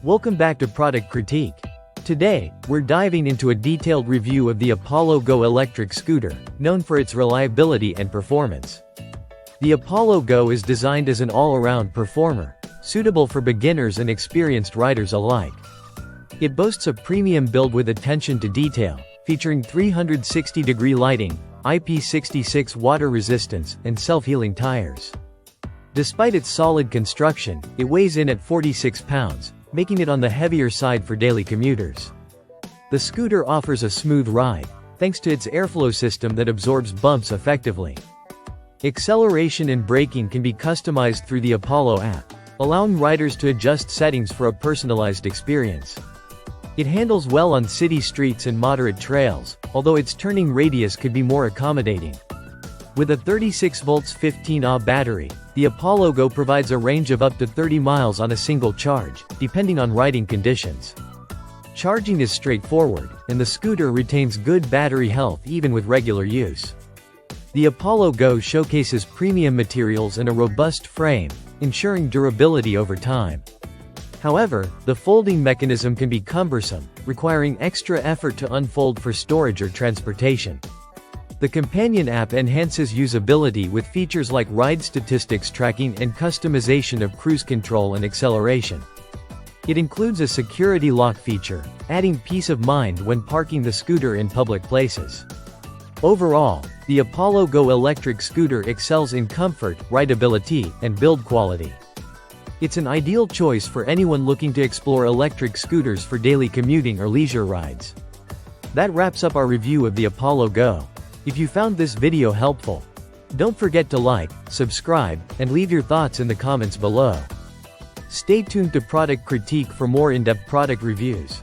Welcome back to Product Critique. Today, we're diving into a detailed review of the Apollo Go electric scooter, known for its reliability and performance. The Apollo Go is designed as an all-around performer, suitable for beginners and experienced riders alike. It boasts a premium build with attention to detail, featuring 360-degree lighting, IP66 water resistance, and self-healing tires. Despite its solid construction, it weighs in at 46 pounds, making it on the heavier side for daily commuters. The scooter offers a smooth ride, thanks to its airflow system that absorbs bumps effectively. Acceleration and braking can be customized through the Apollo app, allowing riders to adjust settings for a personalized experience. It handles well on city streets and moderate trails, although its turning radius could be more accommodating. With a 36V 15Ah battery, the Apollo Go provides a range of up to 30 miles on a single charge, depending on riding conditions. Charging is straightforward, and the scooter retains good battery health even with regular use. The Apollo Go showcases premium materials and a robust frame, ensuring durability over time. However, the folding mechanism can be cumbersome, requiring extra effort to unfold for storage or transportation. The companion app enhances usability with features like ride statistics tracking and customization of cruise control and acceleration. It includes a security lock feature, adding peace of mind when parking the scooter in public places. Overall, the Apollo Go electric scooter excels in comfort, rideability, and build quality. It's an ideal choice for anyone looking to explore electric scooters for daily commuting or leisure rides. That wraps up our review of the Apollo Go. If you found this video helpful, don't forget to like, subscribe, and leave your thoughts in the comments below. Stay tuned to Product Critique for more in-depth product reviews.